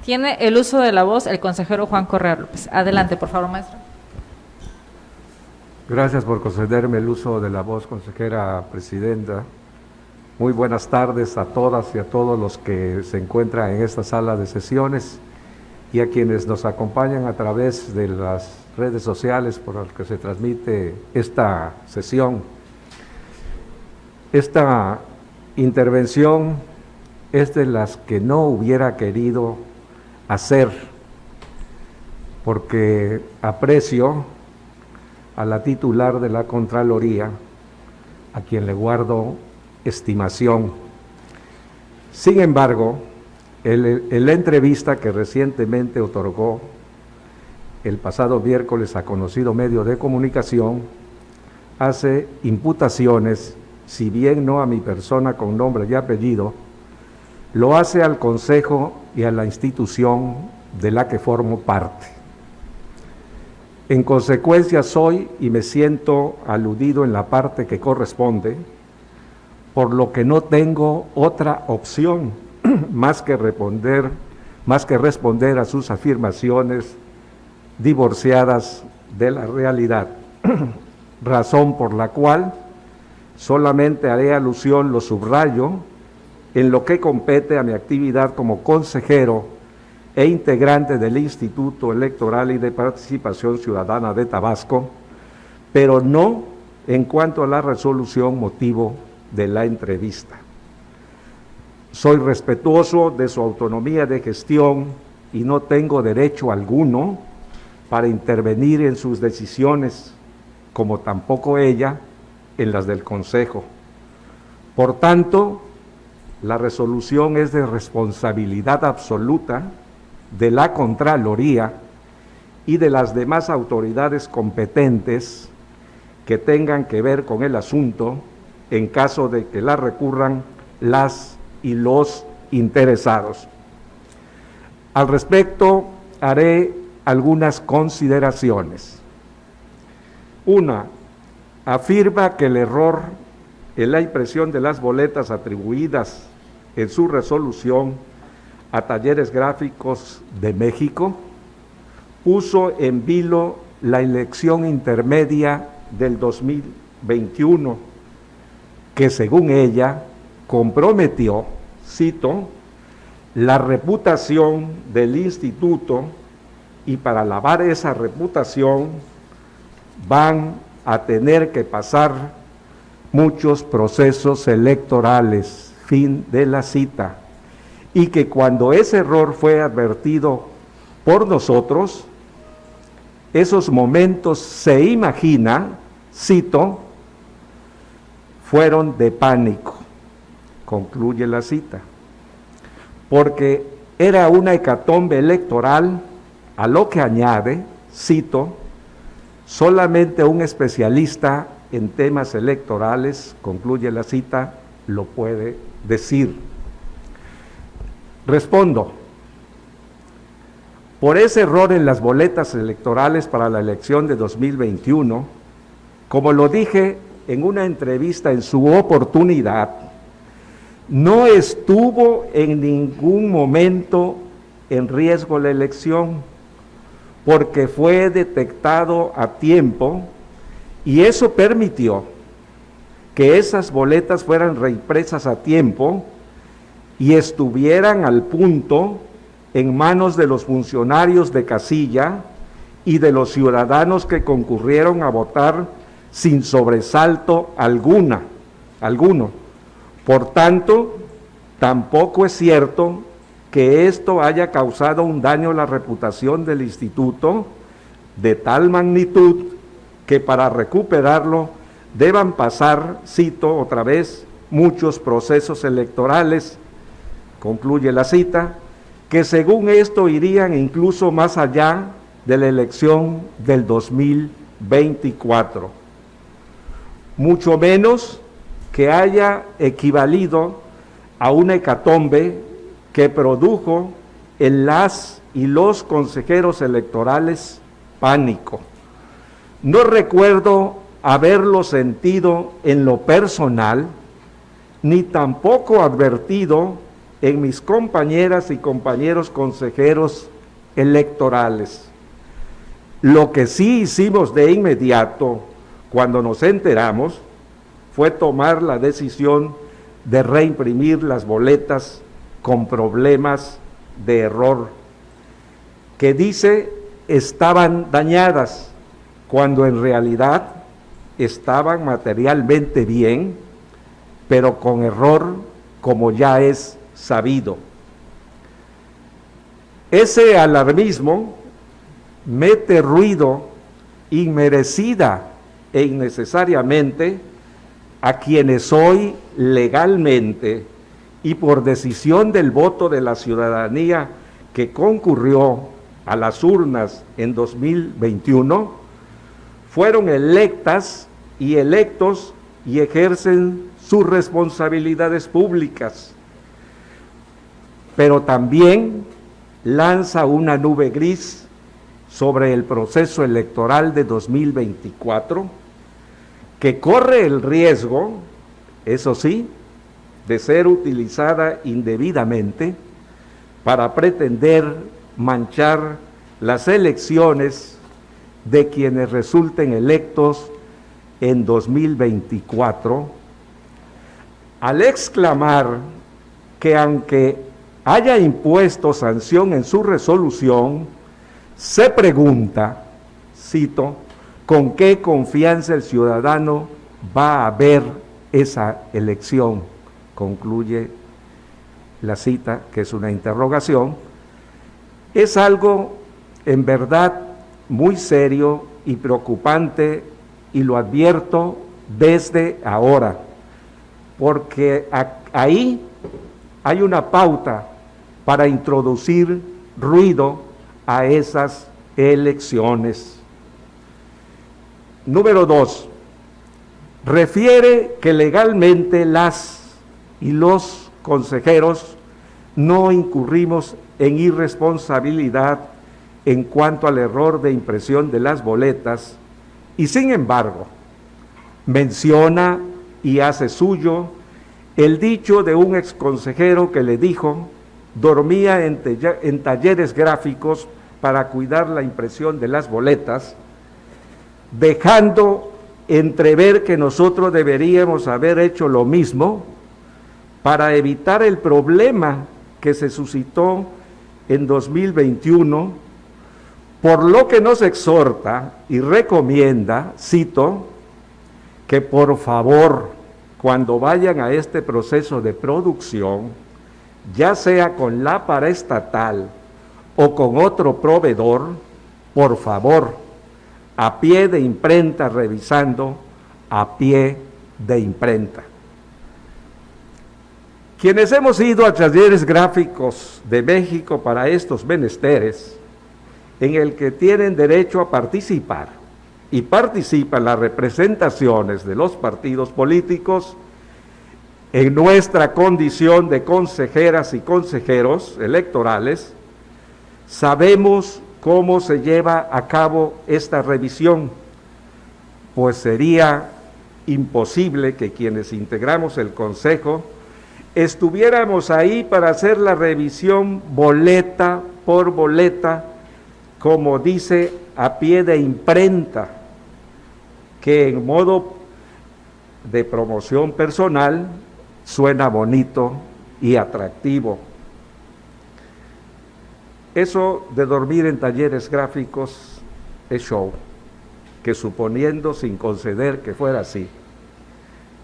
Tiene el uso de la voz el consejero Juan Correa López. Adelante, por favor, maestro. Gracias por concederme el uso de la voz, consejera presidenta. Muy buenas tardes a todas y a todos los que se encuentran en esta sala de sesiones y a quienes nos acompañan a través de las redes sociales por las que se transmite esta sesión. Esta intervención es de las que no hubiera querido hacer, porque aprecio a la titular de la Contraloría, a quien le guardo estimación. Sin embargo, en la entrevista que recientemente otorgó el pasado miércoles a conocido medio de comunicación, hace imputaciones, si bien no a mi persona con nombre y apellido, lo hace al Consejo y a la institución de la que formo parte. En consecuencia, soy y me siento aludido en la parte que corresponde, por lo que no tengo otra opción más que responder a sus afirmaciones divorciadas de la realidad, razón por la cual solamente haré alusión, lo subrayo, en lo que compete a mi actividad como consejero e integrante del Instituto Electoral y de Participación Ciudadana de Tabasco, pero no en cuanto a la resolución motivo de la entrevista. Soy respetuoso de su autonomía de gestión y no tengo derecho alguno para intervenir en sus decisiones, como tampoco ella en las del Consejo. Por tanto, la resolución es de responsabilidad absoluta de la Contraloría y de las demás autoridades competentes que tengan que ver con el asunto en caso de que la recurran las y los interesados. Al respecto, haré algunas consideraciones. Una, afirma que el error en la impresión de las boletas atribuidas en su resolución a Talleres Gráficos de México puso en vilo la elección intermedia del 2021, que según ella comprometió, cito, la reputación del instituto, y para lavar esa reputación van a tener que pasar muchos procesos electorales, fin de la cita, y que cuando ese error fue advertido por nosotros, esos momentos, se imagina, cito, fueron de pánico, concluye la cita, porque era una hecatombe electoral, a lo que añade, cito, solamente un especialista en temas electorales, concluye la cita, lo puede decir. Respondo, por ese error en las boletas electorales para la elección de 2021, como lo dije en una entrevista en su oportunidad, no estuvo en ningún momento en riesgo la elección, porque fue detectado a tiempo y eso permitió que esas boletas fueran reimpresas a tiempo y estuvieran al punto en manos de los funcionarios de casilla y de los ciudadanos que concurrieron a votar sin sobresalto alguno. Por tanto, tampoco es cierto que esto haya causado un daño a la reputación del instituto de tal magnitud que para recuperarlo deban pasar, cito otra vez, muchos procesos electorales, concluye la cita, que según esto irían incluso más allá de la elección del 2024. Mucho menos que haya equivalido a una hecatombe que produjo en las y los consejeros electorales pánico. No recuerdo haberlo sentido en lo personal, ni tampoco advertido en mis compañeras y compañeros consejeros electorales. Lo que sí hicimos de inmediato, cuando nos enteramos, fue tomar la decisión de reimprimir las boletas con problemas de error, que dice estaban dañadas, cuando en realidad estaban materialmente bien, pero con error, como ya es sabido. Ese alarmismo mete ruido inmerecida e innecesariamente a quienes hoy legalmente y por decisión del voto de la ciudadanía que concurrió a las urnas en 2021, fueron electas y electos y ejercen sus responsabilidades públicas, pero también lanza una nube gris sobre el proceso electoral de 2024, que corre el riesgo, eso sí, de ser utilizada indebidamente para pretender manchar las elecciones de quienes resulten electos en 2024, al exclamar que aunque haya impuesto sanción en su resolución, se pregunta, cito, ¿con qué confianza el ciudadano va a ver esa elección? Concluye la cita, que es una interrogación. Es algo en verdad muy serio y preocupante, y lo advierto desde ahora, porque ahí hay una pauta para introducir ruido a esas elecciones. Número 2, refiere que legalmente las y los consejeros no incurrimos en irresponsabilidad en cuanto al error de impresión de las boletas, y sin embargo menciona y hace suyo el dicho de un exconsejero que le dijo dormía en talleres gráficos para cuidar la impresión de las boletas, dejando entrever que nosotros deberíamos haber hecho lo mismo para evitar el problema que se suscitó en 2021, por lo que nos exhorta y recomienda, cito, que por favor, cuando vayan a este proceso de producción, ya sea con la paraestatal o con otro proveedor, por favor, a pie de imprenta, revisando a pie de imprenta. Quienes hemos ido a talleres gráficos de México para estos menesteres, en el que tienen derecho a participar y participan las representaciones de los partidos políticos, en nuestra condición de consejeras y consejeros electorales, sabemos cómo se lleva a cabo esta revisión, pues sería imposible que quienes integramos el Consejo estuviéramos ahí para hacer la revisión boleta por boleta, como dice, a pie de imprenta, que en modo de promoción personal suena bonito y atractivo. Eso de dormir en talleres gráficos es show, que suponiendo sin conceder que fuera así,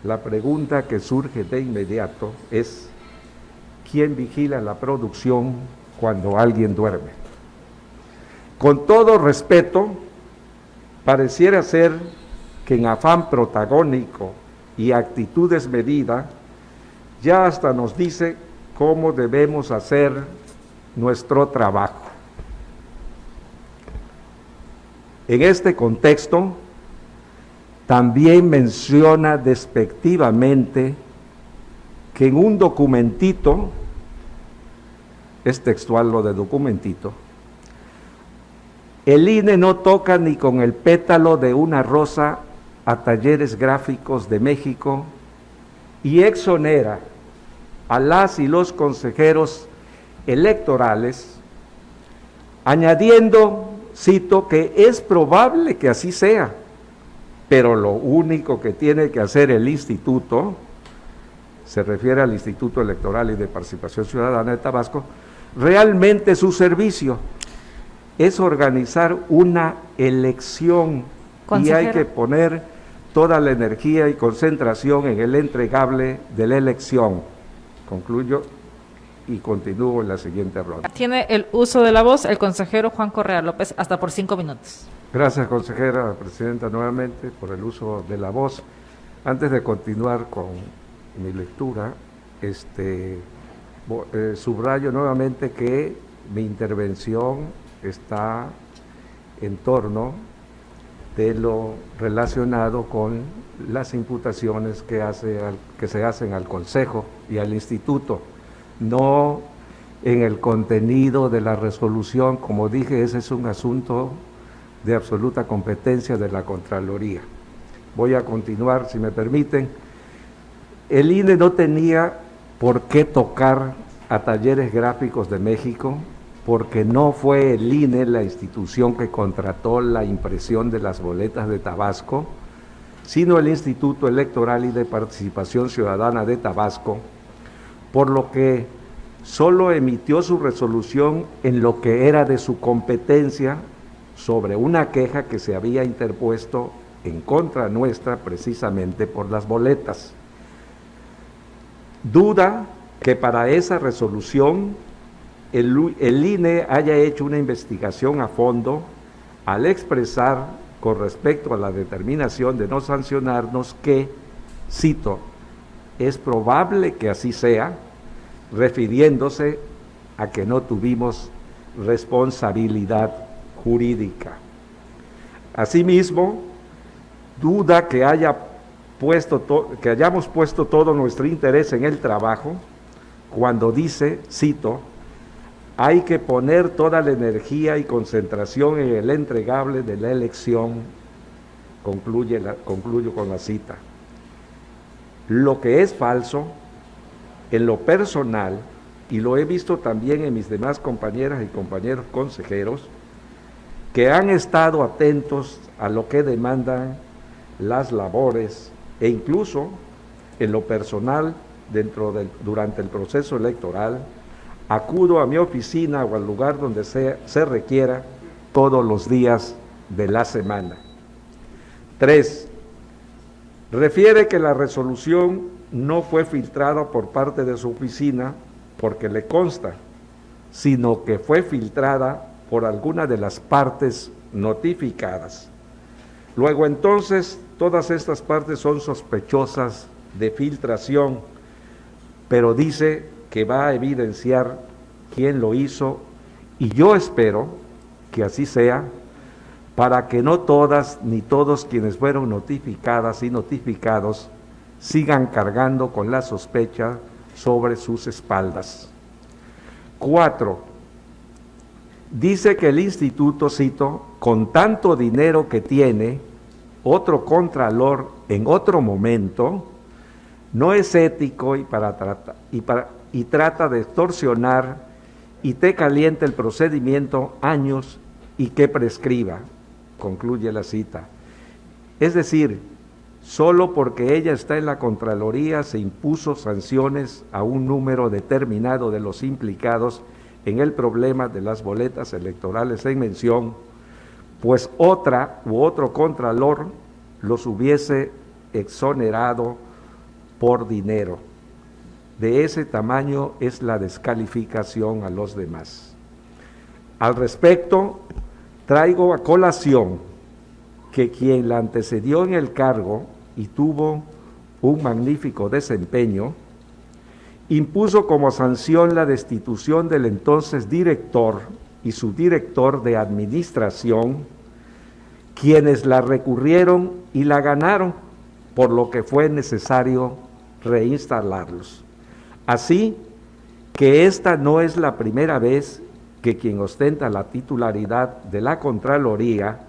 la pregunta que surge de inmediato es: ¿quién vigila la producción cuando alguien duerme? Con todo respeto, pareciera ser que en afán protagónico y actitud desmedida, ya hasta nos dice cómo debemos hacer nuestro trabajo. En este contexto, también menciona despectivamente que en un documentito, es textual lo de documentito, el INE no toca ni con el pétalo de una rosa a talleres gráficos de México y exonera a las y los consejeros electorales, añadiendo, cito, que es probable que así sea, pero lo único que tiene que hacer el instituto, se refiere al Instituto Electoral y de Participación Ciudadana de Tabasco, realmente su servicio es organizar una elección. Consejero. Y hay que poner toda la energía y concentración en el entregable de la elección. Concluyo y continúo en la siguiente ronda. Tiene el uso de la voz el consejero Juan Correa López, hasta por 5 minutos. Gracias, consejera presidenta, nuevamente por el uso de la voz. Antes de continuar con mi lectura, subrayo nuevamente que mi intervención está en torno de lo relacionado con las imputaciones que se hacen al Consejo y al Instituto, no en el contenido de la resolución. Como dije, ese es un asunto de absoluta competencia de la Contraloría. Voy a continuar, si me permiten. El INE no tenía por qué tocar a Talleres Gráficos de México, porque no fue el INE la institución que contrató la impresión de las boletas de Tabasco, sino el Instituto Electoral y de Participación Ciudadana de Tabasco, por lo que solo emitió su resolución en lo que era de su competencia sobre una queja que se había interpuesto en contra nuestra precisamente por las boletas. Duda que para esa resolución el INE haya hecho una investigación a fondo al expresar con respecto a la determinación de no sancionarnos que, cito, es probable que así sea, refiriéndose a que no tuvimos responsabilidad jurídica. Asimismo, duda que hayamos puesto todo nuestro interés en el trabajo cuando dice, cito, hay que poner toda la energía y concentración en el entregable de la elección, concluyo con la cita. Lo que es falso, en lo personal, y lo he visto también en mis demás compañeras y compañeros consejeros, que han estado atentos a lo que demandan las labores, e incluso en lo personal, durante el proceso electoral, acudo a mi oficina o al lugar donde se requiera todos los días de la semana. 3. Refiere que la resolución no fue filtrada por parte de su oficina porque le consta, sino que fue filtrada por alguna de las partes notificadas. Luego entonces, todas estas partes son sospechosas de filtración, pero dice que va a evidenciar quién lo hizo, y yo espero que así sea, para que no todas ni todos quienes fueron notificadas y notificados sigan cargando con la sospecha sobre sus espaldas. 4. Dice que el instituto, cito, con tanto dinero que tiene, otro contralor en otro momento, no es ético y trata de extorsionar y te calienta el procedimiento años y que prescriba, concluye la cita. Es decir, solo porque ella está en la Contraloría se impuso sanciones a un número determinado de los implicados en el problema de las boletas electorales en mención, pues otra u otro contralor los hubiese exonerado por dinero. De ese tamaño es la descalificación a los demás. Al respecto, traigo a colación que quien la antecedió en el cargo y tuvo un magnífico desempeño, impuso como sanción la destitución del entonces director y subdirector de administración, quienes la recurrieron y la ganaron, por lo que fue necesario reinstalarlos. Así que esta no es la primera vez que quien ostenta la titularidad de la Contraloría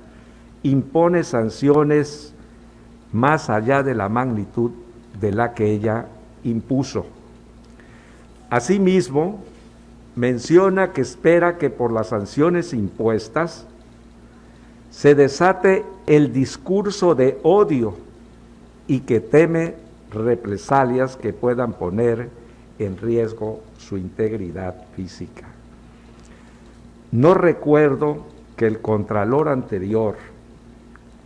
impone sanciones más allá de la magnitud de la que ella impuso. Asimismo, menciona que espera que por las sanciones impuestas se desate el discurso de odio y que teme represalias que puedan poner en riesgo su integridad física. No recuerdo que el contralor anterior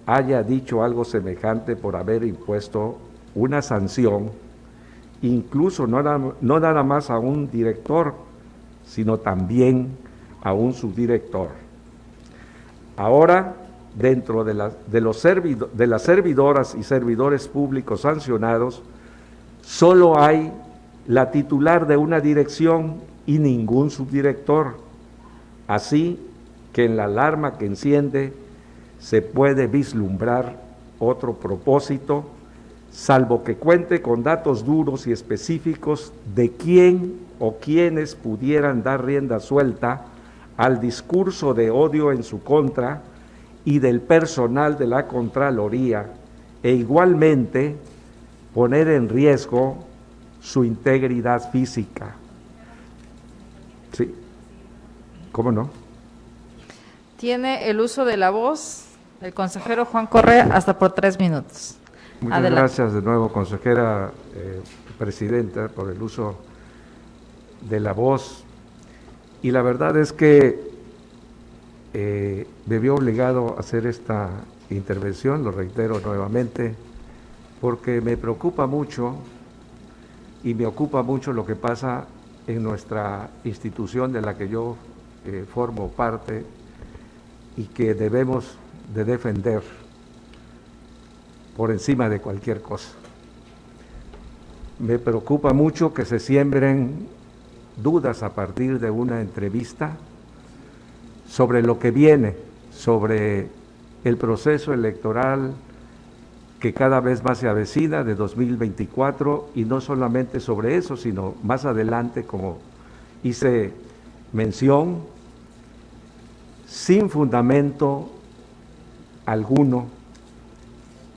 haya dicho algo semejante por haber impuesto una sanción, incluso no nada más a un director, sino también a un subdirector. Ahora, dentro de las servidoras y servidores públicos sancionados, solo hay la titular de una dirección y ningún subdirector. Así que en la alarma que enciende se puede vislumbrar otro propósito, salvo que cuente con datos duros y específicos de quién o quiénes pudieran dar rienda suelta al discurso de odio en su contra y del personal de la Contraloría, e igualmente poner en riesgo su integridad física. Sí, ¿cómo no? Tiene el uso de la voz el consejero Juan Correa hasta por 3 minutos. Muchas gracias de nuevo, consejera presidenta, por el uso de la voz. Y la verdad es que me vio obligado a hacer esta intervención, lo reitero nuevamente, porque me preocupa mucho y me ocupa mucho lo que pasa en nuestra institución de la que yo formo parte y que debemos de defender por encima de cualquier cosa. Me preocupa mucho que se siembren dudas a partir de una entrevista sobre lo que viene, sobre el proceso electoral que cada vez más se avecina de 2024, y no solamente sobre eso, sino más adelante, como hice mención, sin fundamento alguno.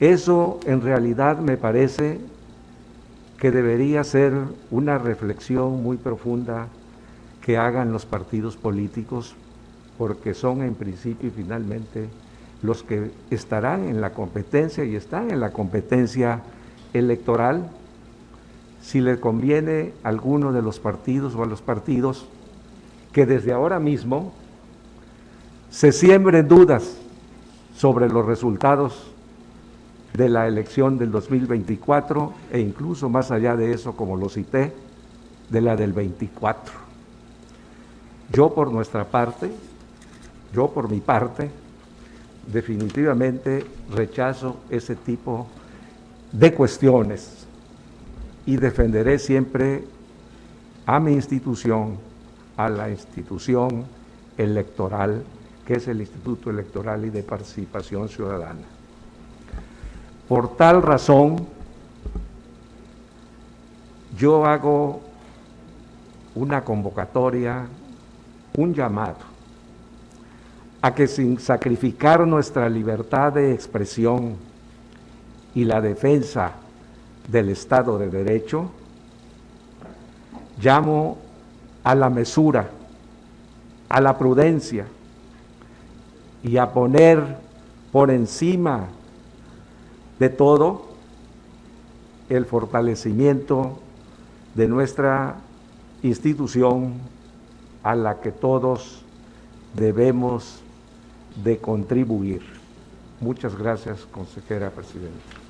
Eso en realidad me parece que debería ser una reflexión muy profunda que hagan los partidos políticos, porque son en principio y finalmente los que estarán en la competencia y están en la competencia electoral. Si le conviene a alguno de los partidos o a los partidos que desde ahora mismo se siembren dudas sobre los resultados de la elección del 2024 e incluso más allá de eso, como lo cité, de la del 24. Yo por mi parte, definitivamente rechazo ese tipo de cuestiones y defenderé siempre a mi institución, a la institución electoral, que es el Instituto Electoral y de Participación Ciudadana. Por tal razón, yo hago una convocatoria, un llamado, a que sin sacrificar nuestra libertad de expresión y la defensa del Estado de Derecho, llamo a la mesura, a la prudencia y a poner por encima de todo el fortalecimiento de nuestra institución a la que todos debemos de contribuir. Muchas gracias, consejera presidenta.